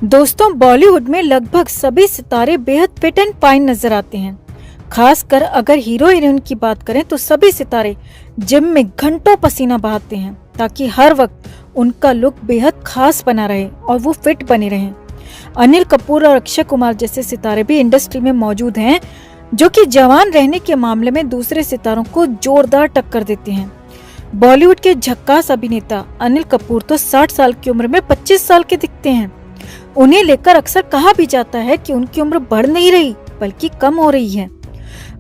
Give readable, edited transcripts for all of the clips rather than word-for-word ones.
दोस्तों, बॉलीवुड में लगभग सभी सितारे बेहद फिट एंड फाइन नजर आते हैं। खासकर अगर हीरो हीरोइन की बात करें तो सभी सितारे जिम में घंटों पसीना बहाते हैं ताकि हर वक्त उनका लुक बेहद खास बना रहे और वो फिट बने रहें। अनिल कपूर और अक्षय कुमार जैसे सितारे भी इंडस्ट्री में मौजूद हैं जो कि जवान रहने के मामले में दूसरे सितारों को जोरदार टक्कर देते हैं। बॉलीवुड के झक्कास अभिनेता अनिल कपूर तो 60 साल की उम्र में 25 साल के दिखते हैं। उन्हें लेकर अक्सर कहा भी जाता है कि उनकी उम्र बढ़ नहीं रही बल्कि कम हो रही है।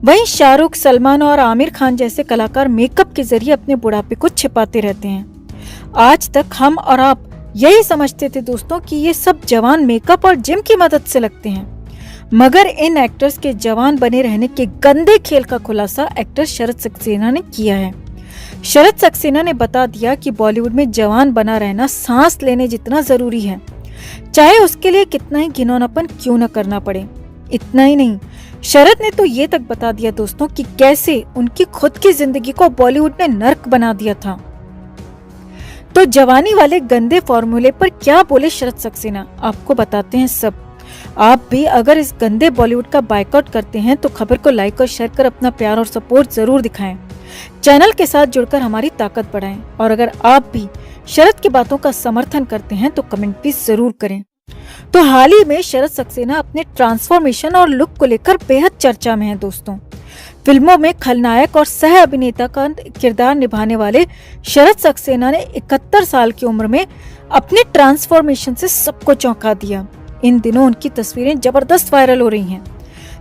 वहीं शाहरुख, सलमान और आमिर खान जैसे कलाकार मेकअप के जरिए अपने बुढ़ापे को छिपाते रहते हैं। आज तक हम और आप यही समझते थे दोस्तों कि ये सब जवान मेकअप और जिम की मदद से लगते हैं, मगर इन एक्टर्स के जवान बने रहने के गंदे खेल का खुलासा एक्टर शरत सक्सेना ने किया है। शरत सक्सेना ने बता दिया कि बॉलीवुड में जवान बना रहना सांस लेने जितना जरूरी है, चाहे उसके लिए कितना ही घिनौनापन क्यों न करना पड़े। इतना ही नहीं, शरत ने तो ये तक बता दिया दोस्तों कि कैसे उनकी खुद की जिंदगी को बॉलीवुड ने नर्क बना दिया था। तो जवानी वाले गंदे फॉर्मूले पर क्या बोले शरत सक्सेना, आपको बताते हैं सब। आप भी अगर इस गंदे बॉलीवुड का बायकॉट करते हैं तो खबर को लाइक और शेयर कर अपना प्यार और सपोर्ट जरूर दिखाएं। चैनल के साथ जुड़कर हमारी ताकत बढ़ाएं और अगर आप भी शरत की बातों का समर्थन करते हैं तो कमेंट भी जरूर करें। तो हाल ही में शरत सक्सेना अपने ट्रांसफॉर्मेशन और लुक को लेकर बेहद चर्चा में है दोस्तों। फिल्मों में खलनायक और सह अभिनेता का किरदार निभाने वाले शरत सक्सेना ने 71 साल की उम्र में अपने ट्रांसफॉर्मेशन से सबको चौंका दिया। इन दिनों उनकी तस्वीरें जबरदस्त वायरल हो रही हैं।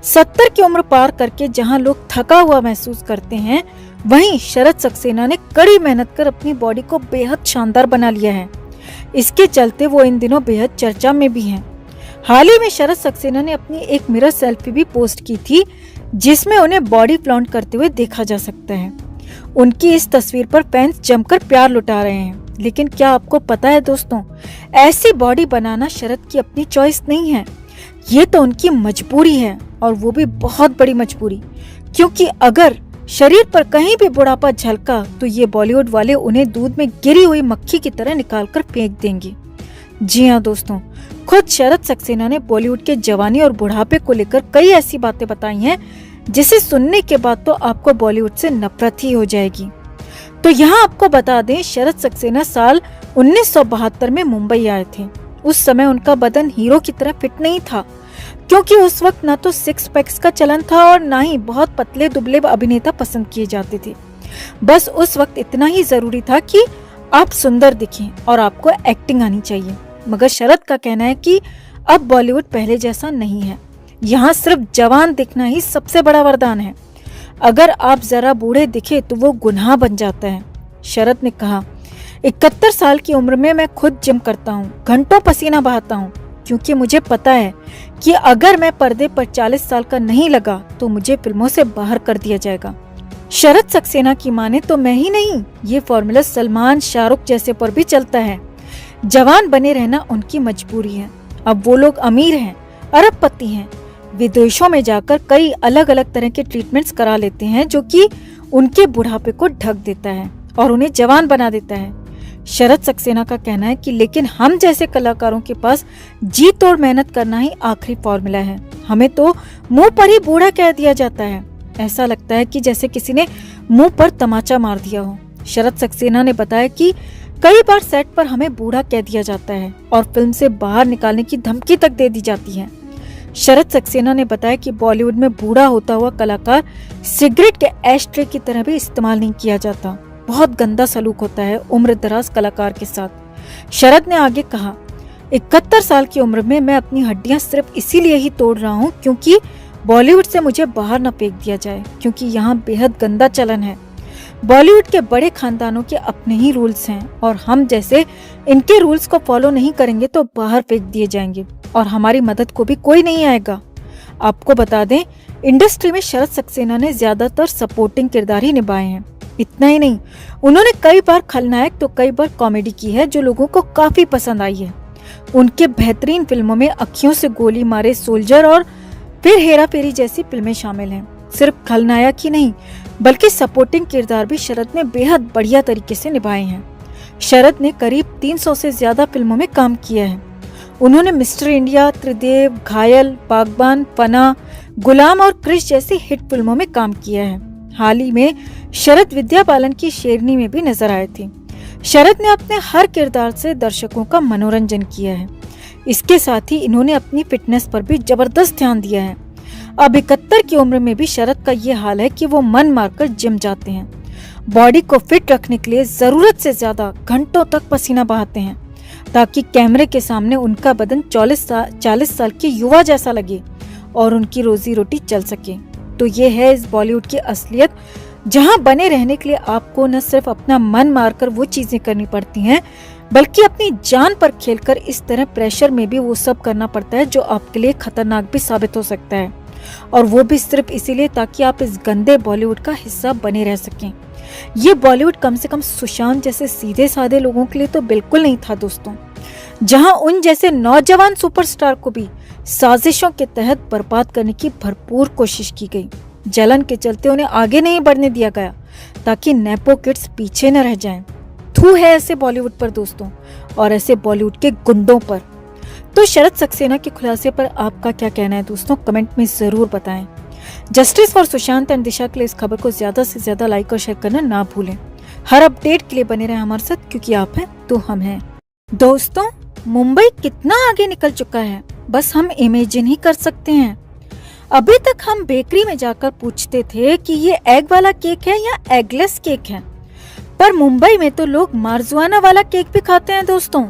70 की उम्र पार करके जहां लोग थका हुआ महसूस करते हैं, वहीं शरत सक्सेना ने कड़ी मेहनत कर अपनी बॉडी को बेहद शानदार बना लिया है। इसके चलते वो इन दिनों बेहद चर्चा में भी हैं। हाल ही में शरत सक्सेना ने अपनी एक मिरर सेल्फी भी पोस्ट की थी जिसमें उन्हें बॉडी फ्लॉन्ट करते हुए देखा जा सकता है। उनकी इस तस्वीर पर फैंस जमकर प्यार लुटा रहे हैं। लेकिन क्या आपको पता है दोस्तों, ऐसी बॉडी बनाना शरत की अपनी चॉइस नहीं है, ये तो उनकी मजबूरी है, और वो भी बहुत बड़ी मजबूरी। क्योंकि अगर शरीर पर कहीं भी बुढ़ापा झलका तो ये बॉलीवुड वाले उन्हें दूध में गिरी हुई मक्खी की तरह निकालकर फेंक देंगे। जी हाँ दोस्तों, खुद शरत सक्सेना ने बॉलीवुड के जवानी और बुढ़ापे को लेकर कई ऐसी बातें बताई हैं जिसे सुनने के बाद तो आपको बॉलीवुड से नफरत ही हो जाएगी। तो यहाँ आपको बता दें, शरत सक्सेना साल 1972 में मुंबई आए थे। उस समय उनका बदन हीरो की तरह फिट नहीं था, क्योंकि उस वक्त ना तो 6 पैक्स का चलन था और ना ही बहुत पतले दुबले अभिनेता पसंद किए जाते थे। बस उस वक्त इतना ही जरूरी था कि आप सुंदर दिखें और आपको एक्टिंग आनी चाहिए। मगर शरत का कहना है कि अब बॉलीवुड पहले जैसा नहीं है, यहाँ सिर्फ जवान दिखना ही सबसे बड़ा वरदान है। अगर आप जरा बूढ़े दिखे तो वो गुनाह बन जाता है। शरत ने कहा, 71 साल की उम्र में मैं खुद जिम करता हूँ, घंटों पसीना बहाता हूँ, क्योंकि मुझे पता है कि अगर मैं पर्दे पर 40 साल का नहीं लगा तो मुझे फिल्मों से बाहर कर दिया जाएगा। शरत सक्सेना की माने तो मैं ही नहीं, ये फॉर्मूला सलमान, शाहरुख जैसे पर भी चलता है। जवान बने रहना उनकी मजबूरी है। अब वो लोग अमीर हैं, अरबपति हैं, विदेशों में जाकर कई अलग अलग तरह के ट्रीटमेंट्स करा लेते हैं जो कि उनके बुढ़ापे को ढक देता है और उन्हें जवान बना देता है। शरत सक्सेना का कहना है कि लेकिन हम जैसे कलाकारों के पास जी तोड़ मेहनत करना ही आखिरी फॉर्मूला है। हमें तो मुंह पर ही बूढ़ा कह दिया जाता है, ऐसा लगता है कि जैसे किसी ने मुंह पर तमाचा मार दिया हो। शरत सक्सेना ने बताया कि कई बार सेट पर हमें बूढ़ा कह दिया जाता है और फिल्म से बाहर निकालने की धमकी तक दे दी जाती है। शरत सक्सेना ने बताया कि बॉलीवुड में बूढ़ा होता हुआ कलाकार सिगरेट के एशट्रे की तरह भी इस्तेमाल नहीं किया जाता। बहुत गंदा सलूक होता है उम्र दराज कलाकार के साथ। शरत ने आगे कहा, 71 साल की उम्र में मैं अपनी हड्डियां सिर्फ इसीलिए ही तोड़ रहा हूँ क्योंकि बॉलीवुड से मुझे बाहर न फेंक दिया जाए, क्योंकि यहाँ बेहद गंदा चलन है। बॉलीवुड के बड़े खानदानों के अपने ही रूल्स हैं और हम जैसे इनके रूल्स को फॉलो नहीं करेंगे तो बाहर फेंक दिए जाएंगे और हमारी मदद को भी कोई नहीं आएगा। आपको बता दें, इंडस्ट्री में शरत सक्सेना ने ज्यादातर सपोर्टिंग किरदार ही निभाए हैं। इतना ही नहीं, उन्होंने कई बार खलनायक तो कई बार कॉमेडी की है जो लोगों को काफी पसंद आई है। उनके बेहतरीन फिल्मों में अखियों से गोली मारे, सोल्जर और फिर हेरा फेरी जैसी फिल्में शामिल हैं। सिर्फ खलनायक ही नहीं बल्कि सपोर्टिंग किरदार भी शरत ने बेहद बढ़िया तरीके से निभाए हैं। शरत ने करीब 300 से ज्यादा फिल्मों में काम किया है उन्होंने मिस्टर इंडिया, त्रिदेव, घायल, बागबान, पना, गुलाम और क्रिश जैसी हिट फिल्मों में काम किया है। हाल ही में शरद विद्या बालन की शेरनी में भी नजर आए थे। शरद ने अपने हर किरदार से दर्शकों का मनोरंजन किया है। इसके साथ ही इन्होंने अपनी फिटनेस पर भी जबरदस्त ध्यान दिया है। अब 71 की उम्र में भी शरद का ये हाल है कि वो मन मारकर जिम जाते हैं। बॉडी को फिट रखने के लिए जरूरत से ज्यादा घंटों तक पसीना बहाते हैं ताकि कैमरे के सामने उनका बदन 40 साल के युवा जैसा लगे और उनकी रोजी रोटी चल सके। तो ये है इस बॉलीवुड की असलियत, जहां बने रहने के लिए आपको न सिर्फ अपना मन मारकर वो चीजें करनी पड़ती हैं, बल्कि अपनी जान पर खेलकर इस तरह प्रेशर में भी वो सब करना पड़ता है जो आपके लिए खतरनाक भी साबित हो सकता है, और वो भी सिर्फ इसीलिए ताकि आप इस गंदे बॉलीवुड का हिस्सा बने रह सकें। ये बॉलीवुड कम से कम सुशांत जैसे सीधे साधे लोगों के लिए तो बिल्कुल नहीं था दोस्तों, जहां उन जैसे नौजवान सुपरस्टार को भी साजिशों के तहत बर्बाद करने की भरपूर कोशिश की गई। जलन के चलते उन्हें आगे नहीं बढ़ने दिया गया ताकि नेपो किड्स पीछे न रह जाएं। थू है ऐसे बॉलीवुड पर दोस्तों, और ऐसे बॉलीवुड के गुंडों पर। तो शरद सक्सेना के खुलासे पर आपका क्या कहना है दोस्तों, कमेंट में जरूर बताएं। जस्टिस फॉर सुशांत एंड दिशा के लिए इस खबर को ज्यादा से ज्यादा लाइक और शेयर करना ना भूलें। हर अपडेट के लिए बने रहे हमारे साथ, क्योंकि आप हैं तो हम हैं। दोस्तों, मुंबई कितना आगे निकल चुका है, बस हम इमेजिन ही कर सकते हैं। अभी तक हम बेकरी में जाकर पूछते थे कि ये एग वाला केक है या एगलेस केक है, पर मुंबई में तो लोग मार्जुआना वाला केक भी खाते हैं दोस्तों।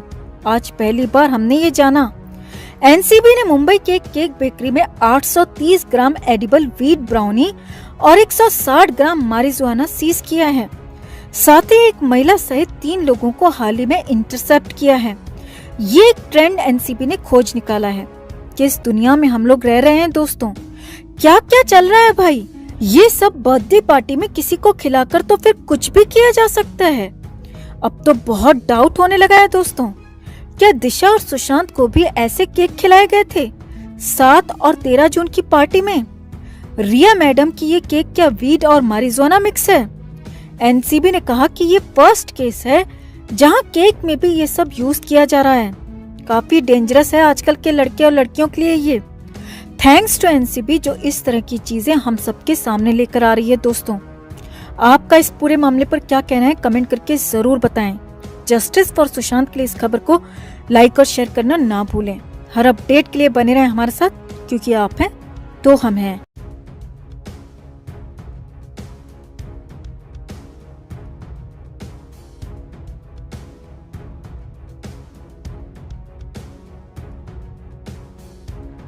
आज पहली बार हमने ये जाना। एनसीबी ने मुंबई के केक बेकरी में 830 ग्राम एडिबल व्हीट ब्राउनी और 160 ग्राम मारिजुआना सीज किया है। साथ ही एक महिला सहित 3 लोगों को हाल ही में इंटरसेप्ट किया है। ये एक ट्रेंड एनसीबी ने खोज निकाला है। किस दुनिया में हम लोग रह रहे हैं दोस्तों, क्या क्या चल रहा है भाई। ये सब बर्थडे पार्टी में किसी को खिलाकर तो फिर कुछ भी किया जा सकता है। अब तो बहुत डाउट होने लगा है दोस्तों, क्या दिशा और सुशांत को भी ऐसे केक खिलाए गए थे 7 और 13 जून की पार्टी में? रिया मैडम की ये केक क्या वीड और मारिजुआना मिक्स है? एनसीबी ने कहा कि ये फर्स्ट केस है जहां केक में भी ये सब यूज किया जा रहा है। काफी डेंजरस है आजकल के लड़के और लड़कियों के लिए ये। थैंक्स टू एनसीबी जो इस तरह की चीजें हम सबके सामने लेकर आ रही है। दोस्तों, आपका इस पूरे मामले पर क्या कहना है, कमेंट करके जरूर बताएं। जस्टिस फॉर सुशांत के लिए इस खबर को लाइक और शेयर करना ना भूलें। हर अपडेट के लिए बने रहें हमारे साथ, क्योंकि आप हैं तो हम हैं।